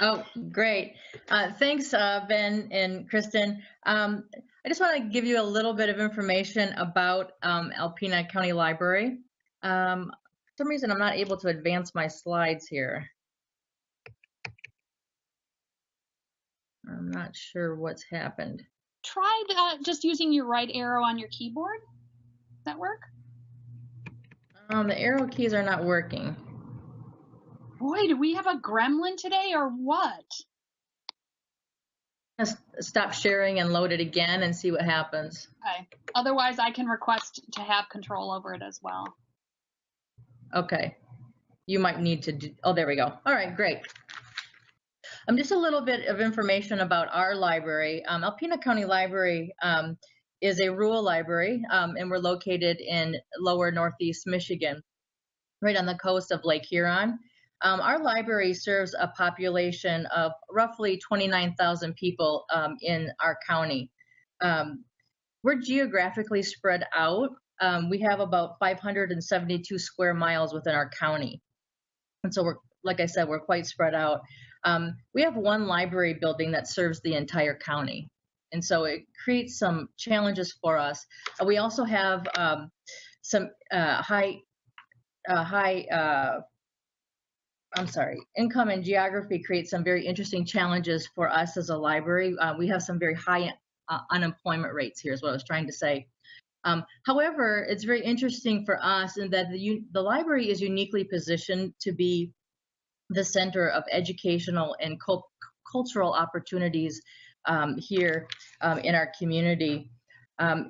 Oh, great. Thanks, Ben and Kristen. I just want to give you a little bit of information about Alpena County Library. For some reason, I'm not able to advance my slides here. I'm not sure what's happened. Try just using your right arrow on your keyboard. Does that work? The arrow keys are not working. Boy, do we have a gremlin today or what? Stop sharing and load it again and see what happens. Okay. Otherwise, I can request to have control over it as well. Okay. You might need to do, oh, there we go. All right, great. Just a little bit of information about our library. Alpena County Library is a rural library, and we're located in lower northeast Michigan, right on the coast of Lake Huron. Our library serves a population of roughly 29,000 people in our county. We're geographically spread out. We have about 572 square miles within our county. And so we're, like I said, we're quite spread out. We have one library building that serves the entire county. And so it creates some challenges for us. We also have some income and geography creates some very interesting challenges for us as a library. We have some very high unemployment rates here is what I was trying to say. However, it's very interesting for us in that the library is uniquely positioned to be the center of educational and cultural opportunities here in our community.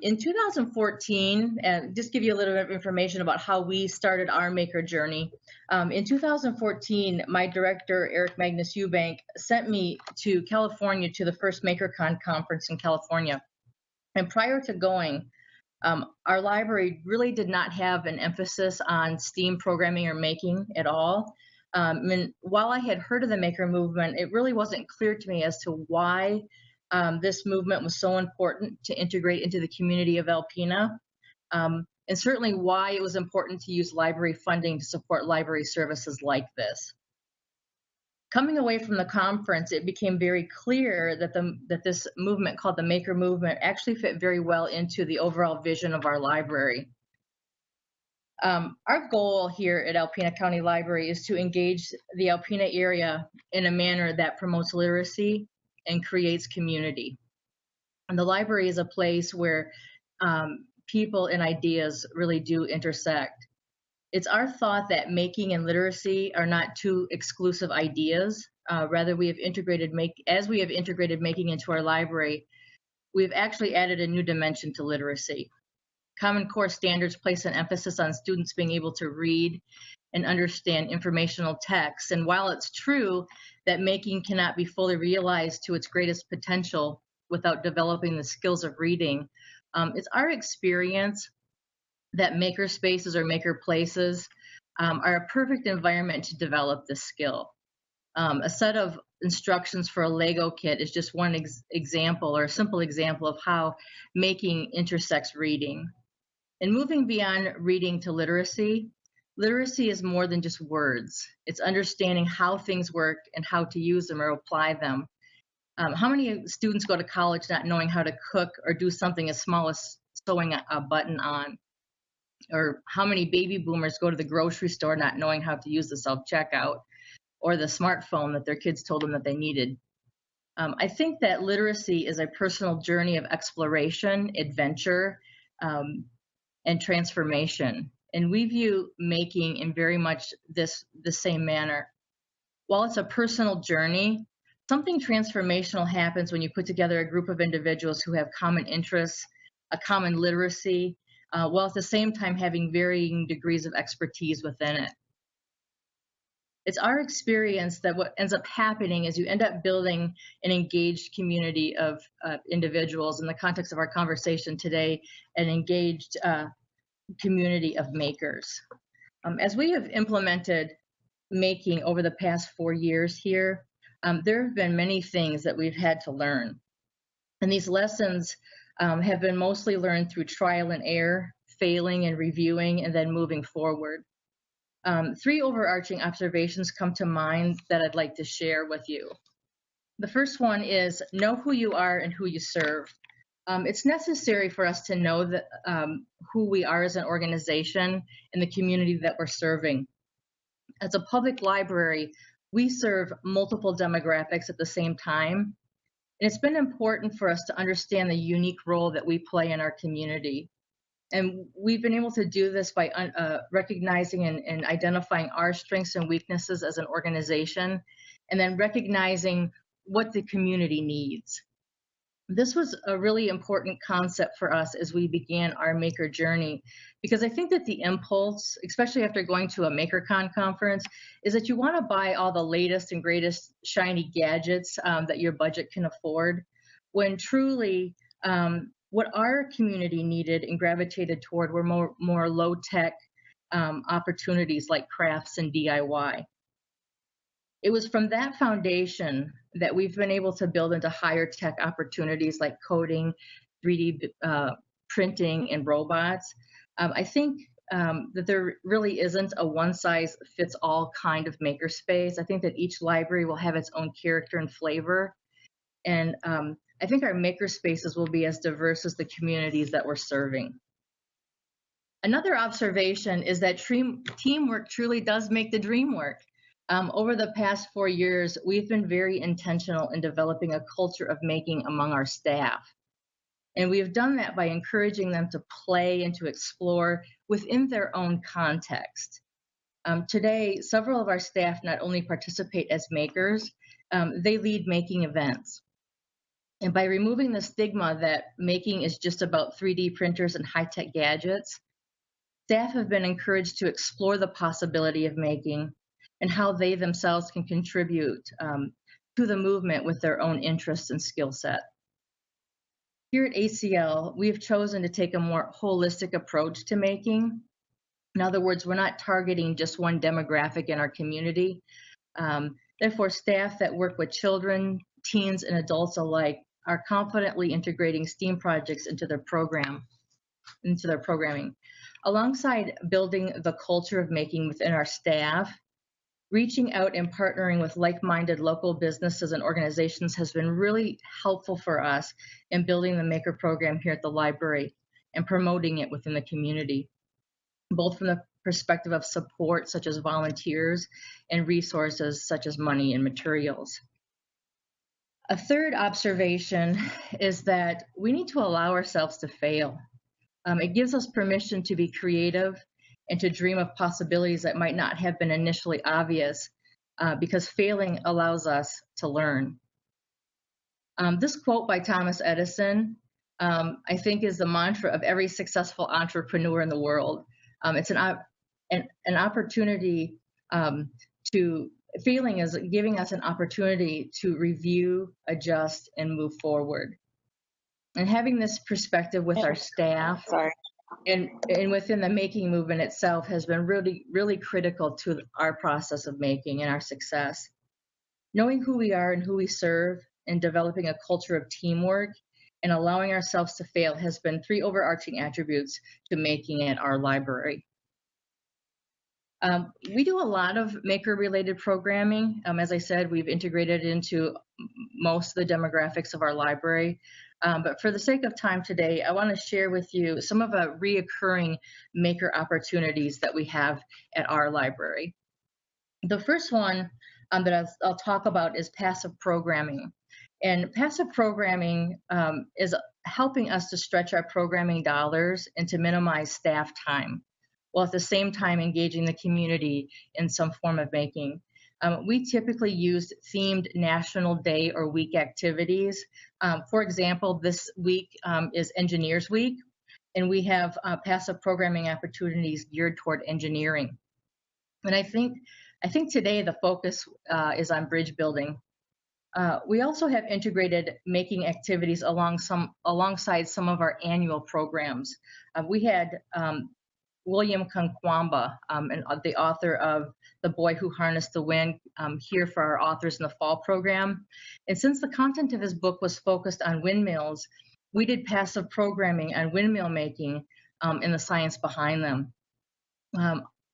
In 2014, and just give you a little bit of information about how we started our maker journey. In 2014, my director, Eric Magnus Eubank, sent me to California to the first MakerCon conference in California. And prior to going, our library really did not have an emphasis on STEAM programming or making at all. And while I had heard of the maker movement, it really wasn't clear to me as to why this movement was so important to integrate into the community of Alpena, and certainly why it was important to use library funding to support library services like this. Coming away from the conference, it became very clear that this movement called the Maker Movement actually fit very well into the overall vision of our library. Our goal here at Alpena County Library is to engage the Alpena area in a manner that promotes literacy and creates community. And the library is a place where people and ideas really do intersect. It's our thought that making and literacy are not two exclusive ideas. Rather, as we have integrated making into our library, we've actually added a new dimension to literacy. Common Core standards place an emphasis on students being able to read and understand informational texts. And while it's true that making cannot be fully realized to its greatest potential without developing the skills of reading, it's our experience that maker spaces or maker places are a perfect environment to develop this skill. A set of instructions for a Lego kit is just one example or a simple example of how making intersects reading. And moving beyond reading to literacy, literacy is more than just words. It's understanding how things work and how to use them or apply them. How many students go to college not knowing how to cook or do something as small as sewing a button on? Or how many baby boomers go to the grocery store not knowing how to use the self-checkout or the smartphone that their kids told them that they needed? I think that literacy is a personal journey of exploration, adventure, and transformation. And we view making in very much the same manner. While it's a personal journey, something transformational happens when you put together a group of individuals who have common interests, a common literacy, while at the same time having varying degrees of expertise within it. It's our experience that what ends up happening is you end up building an engaged community of individuals. In the context of our conversation today, an engaged community of makers. As we have implemented making over the past 4 years here, there have been many things that we've had to learn. And these lessons have been mostly learned through trial and error, failing and reviewing, and then moving forward. Three overarching observations come to mind that I'd like to share with you. The first one is know who you are and who you serve. It's necessary for us to know that, who we are as an organization and the community that we're serving. As a public library, we serve multiple demographics at the same time. And it's been important for us to understand the unique role that we play in our community. And we've been able to do this by recognizing and identifying our strengths and weaknesses as an organization, and then recognizing what the community needs. This was a really important concept for us as we began our maker journey, because I think that the impulse, especially after going to a MakerCon conference, is that you want to buy all the latest and greatest shiny gadgets that your budget can afford, when truly what our community needed and gravitated toward were more low-tech opportunities like crafts and DIY. It was from that foundation that we've been able to build into higher tech opportunities like coding, 3D printing, and robots. I think that there really isn't a one-size-fits-all kind of makerspace. I think that each library will have its own character and flavor. And I think our makerspaces will be as diverse as the communities that we're serving. Another observation is that teamwork truly does make the dream work. Over the past 4 years, we've been very intentional in developing a culture of making among our staff. And we have done that by encouraging them to play and to explore within their own context. Today, several of our staff not only participate as makers, they lead making events. And by removing the stigma that making is just about 3D printers and high-tech gadgets, staff have been encouraged to explore the possibility of making and how they themselves can contribute to the movement with their own interests and skill set. Here at ACL, we have chosen to take a more holistic approach to making. In other words, we're not targeting just one demographic in our community. Therefore, staff that work with children, teens, and adults alike are confidently integrating STEAM projects into their programming. Alongside building the culture of making within our staff, reaching out and partnering with like-minded local businesses and organizations has been really helpful for us in building the Maker program here at the library and promoting it within the community, both from the perspective of support, such as volunteers, and resources, such as money and materials. A third observation is that we need to allow ourselves to fail. It gives us permission to be creative and to dream of possibilities that might not have been initially obvious, because failing allows us to learn. This quote by Thomas Edison, I think, is the mantra of every successful entrepreneur in the world. It's an opportunity failing is giving us an opportunity to review, adjust, and move forward. And having this perspective with our staff and within the making movement itself has been really, really critical to our process of making and our success. Knowing who we are and who we serve and developing a culture of teamwork and allowing ourselves to fail has been three overarching attributes to making at our library. We do a lot of maker-related programming. As I said, we've integrated into most of the demographics of our library. But for the sake of time today, I want to share with you some of the reoccurring maker opportunities that we have at our library. The first one that I'll talk about is passive programming. And passive programming is helping us to stretch our programming dollars and to minimize staff time, while at the same time engaging the community in some form of making. We typically use themed National Day or Week activities. For example, this week is Engineers Week, and we have passive programming opportunities geared toward engineering. And I think today the focus is on bridge building. We also have integrated making activities alongside some of our annual programs. We had William Kankwamba, and the author of The Boy Who Harnessed the Wind, here for our Authors in the Fall program. And since the content of his book was focused on windmills, we did passive programming on windmill making and the science behind them.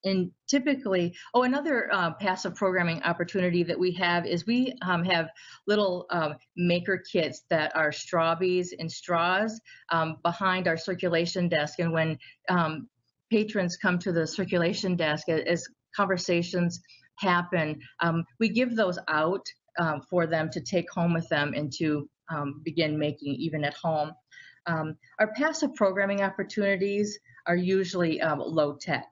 And typically, oh, another passive programming opportunity that we have is we have little maker kits that are strawbees and straws behind our circulation desk. And when patrons come to the circulation desk, as conversations happen, we give those out for them to take home with them and to begin making even at home. Our passive programming opportunities are usually low tech.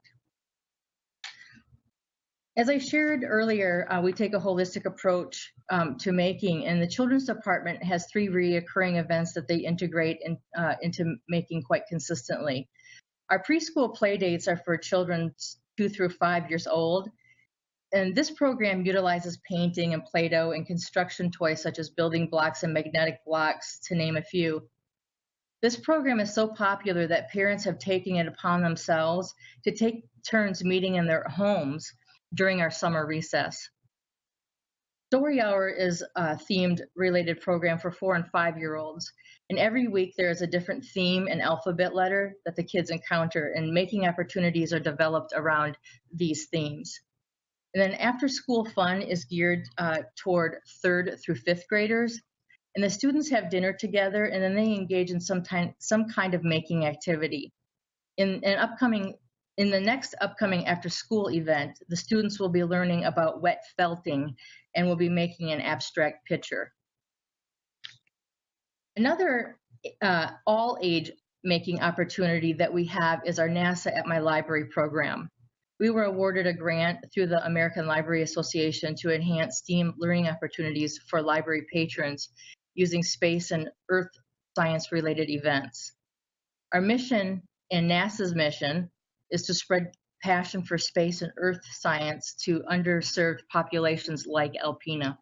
As I shared earlier, we take a holistic approach to making, and the children's department has 3 reoccurring events that they integrate into making quite consistently. Our preschool play dates are for children 2 through 5 years old, and this program utilizes painting and Play-Doh and construction toys such as building blocks and magnetic blocks, to name a few. This program is so popular that parents have taken it upon themselves to take turns meeting in their homes during our summer recess. Story Hour is a themed related program for 4 and 5-year-olds. And every week there is a different theme and alphabet letter that the kids encounter, and making opportunities are developed around these themes. And then after school fun is geared toward 3rd through 5th graders. And the students have dinner together, and then they engage in some kind of making activity. In the next upcoming after-school event, the students will be learning about wet felting and will be making an abstract picture. Another all-age making opportunity that we have is our NASA at My Library program. We were awarded a grant through the American Library Association to enhance STEAM learning opportunities for library patrons using space and earth science-related events. Our mission and NASA's mission is to spread passion for space and earth science to underserved populations like Alpena.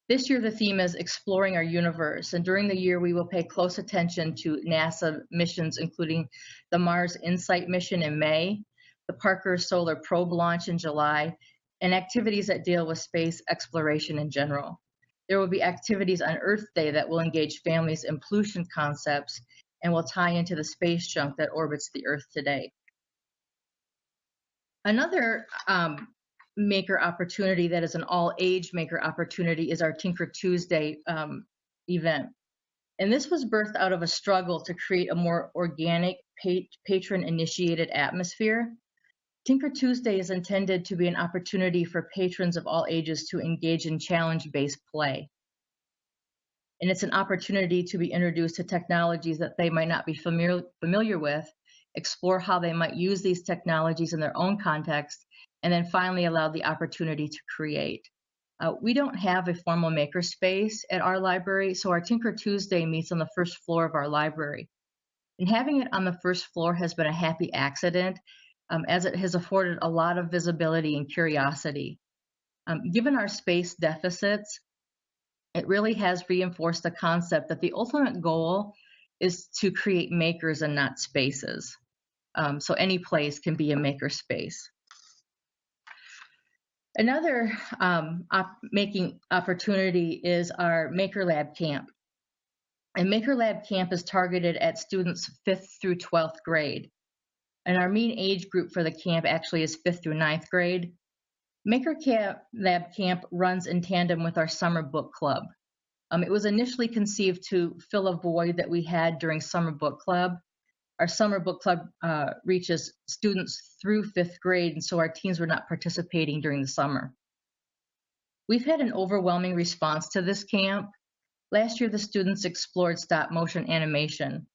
This year, the theme is Exploring Our Universe, and during the year, we will pay close attention to NASA missions, including the Mars InSight mission in May, the Parker Solar Probe launch in July, and activities that deal with space exploration in general. There will be activities on Earth Day that will engage families in pollution concepts and will tie into the space junk that orbits the Earth today. Another maker opportunity that is an all-age maker opportunity is our Tinker Tuesday event. And this was birthed out of a struggle to create a more organic, patron-initiated atmosphere. Tinker Tuesday is intended to be an opportunity for patrons of all ages to engage in challenge-based play. And it's an opportunity to be introduced to technologies that they might not be familiar with, explore how they might use these technologies in their own context, and then finally allow the opportunity to create. We don't have a formal makerspace at our library, so our Tinker Tuesday meets on the first floor of our library. And having it on the first floor has been a happy accident, as it has afforded a lot of visibility and curiosity. Given our space deficits, it really has reinforced the concept that the ultimate goal is to create makers and not spaces. So any place can be a maker space. Another making opportunity is our Maker Lab Camp. And Maker Lab Camp is targeted at students 5th through 12th grade. And our mean age group for the camp actually is 5th through 9th grade. Maker Lab Camp runs in tandem with our summer book club. It was initially conceived to fill a void that we had during summer book club. Our summer book club reaches students through 5th grade, and so our teens were not participating during the summer. We've had an overwhelming response to this camp. Last year, the students explored stop motion animation.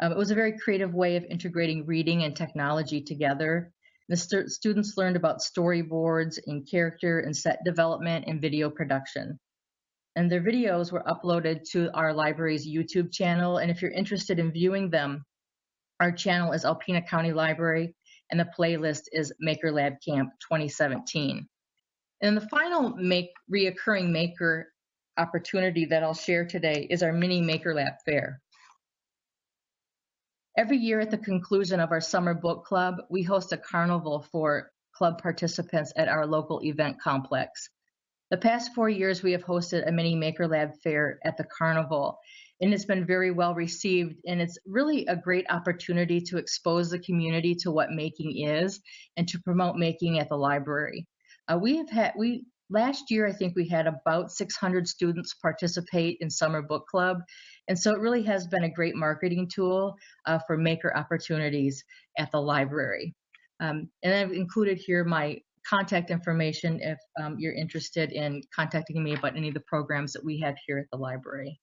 It was a very creative way of integrating reading and technology together. The students learned about storyboards and character and set development and video production. And their videos were uploaded to our library's YouTube channel. And if you're interested in viewing them, our channel is Alpena County Library, and the playlist is Maker Lab Camp 2017. And the final reoccurring maker opportunity that I'll share today is our mini Maker Lab Fair. Every year at the conclusion of our summer book club, we host a carnival for club participants at our local event complex. The past 4 years, we have hosted a mini Maker Lab Fair at the carnival. and it's been very well received. And it's really a great opportunity to expose the community to what making is and to promote making at the library. We last year, I think we had about 600 students participate in Summer Book Club. And so it really has been a great marketing tool for maker opportunities at the library. And I've included here my contact information if you're interested in contacting me about any of the programs that we have here at the library.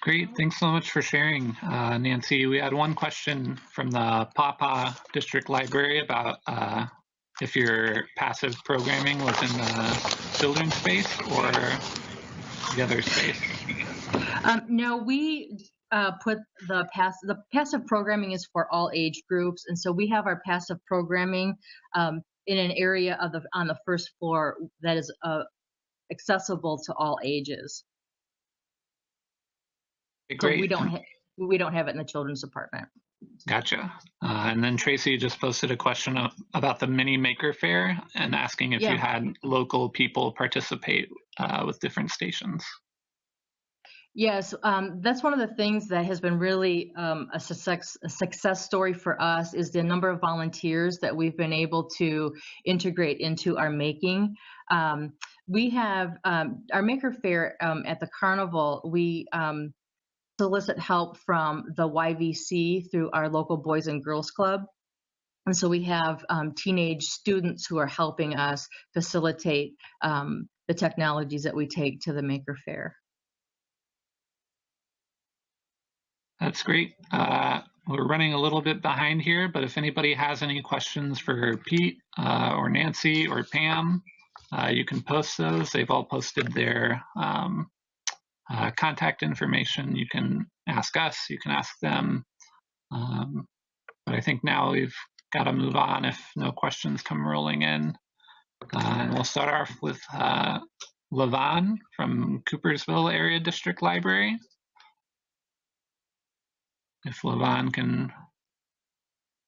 Great, thanks so much for sharing, Nancy. We had one question from the Pawpaw District Library about if your passive programming was in the children's space or the other space. No, we put the passive programming is for all age groups, and so we have our passive programming in an area of on the first floor that is accessible to all ages. Great. So we don't have it in the children's department. Gotcha. And then Tracy just posted a question about the mini maker fair and asking if you had local people participate with different stations. Yes, that's one of the things that has been really a success story for us is the number of volunteers that we've been able to integrate into our making. We have our maker fair at the carnival. We solicit help from the YVC through our local Boys and Girls Club. And so we have teenage students who are helping us facilitate the technologies that we take to the maker fair. That's great. We're running a little bit behind here, but if anybody has any questions for Pete or Nancy or Pam, you can post those. They've all posted their contact information. You can ask us, you can ask them. But I think now we've got to move on if no questions come rolling in. And we'll start off with Lavon from Coopersville Area District Library. If Lavon can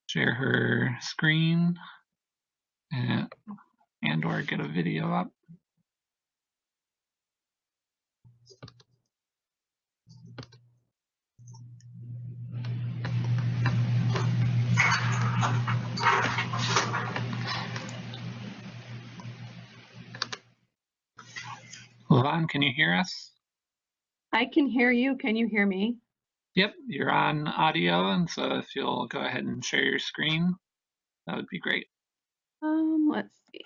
share her screen and or get a video up. Lavon, can you hear us? I can hear you. Can you hear me? Yep, you're on audio, and so if you'll go ahead and share your screen, that would be great. Let's see.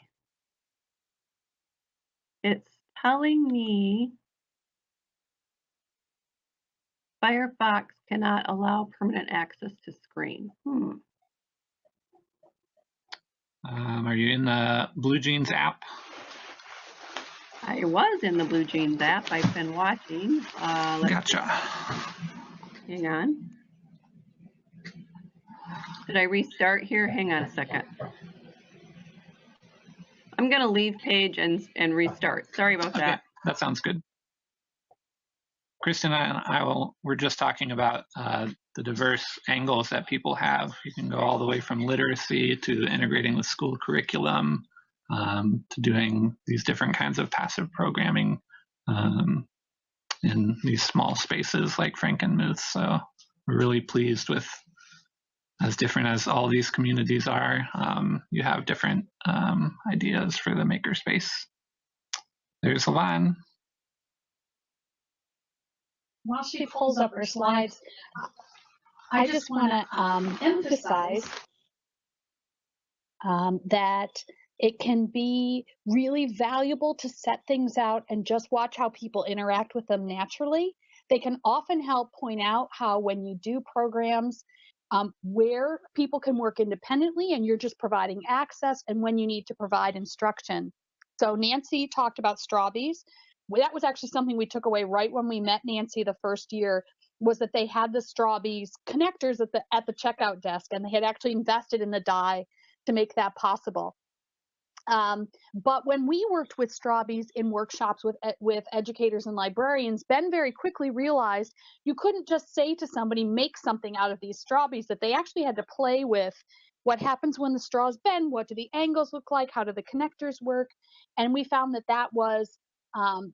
It's telling me Firefox cannot allow permanent access to screen. Are you in the Blue Jeans app? I was in the Blue Jeans app. I've been watching. Gotcha. Hang on. Did I restart here? Hang on a second. I'm going to leave page and restart. Sorry about that. Okay, that sounds good. Kristen and we're just talking about the diverse angles that people have. You can go all the way from literacy to integrating with school curriculum to doing these different kinds of passive programming in these small spaces like Frankenmuth. So we're really pleased with, as different as all these communities are, you have different ideas for the makerspace. There's Lavon. While she pulls up her slides, I just want to emphasize that it can be really valuable to set things out and just watch how people interact with them naturally. They can often help point out how when you do programs where people can work independently and you're just providing access and when you need to provide instruction. So Nancy talked about Strawbees. That was actually something we took away right when we met Nancy the first year, was that they had the Strawbees connectors at the checkout desk, and they had actually invested in the die to make that possible. But when we worked with Strawbees in workshops with educators and librarians, Ben very quickly realized you couldn't just say to somebody, make something out of these Strawbees, that they actually had to play with what happens when the straws bend, what do the angles look like, how do the connectors work, and we found that that was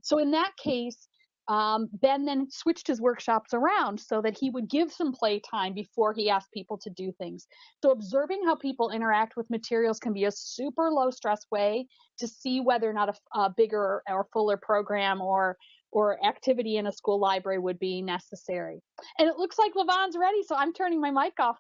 So in that case, Ben then switched his workshops around so that he would give some play time before he asked people to do things. So observing how people interact with materials can be a super low stress way to see whether or not a bigger or fuller program or activity in a school library would be necessary. And it looks like Lavon's ready, so I'm turning my mic off.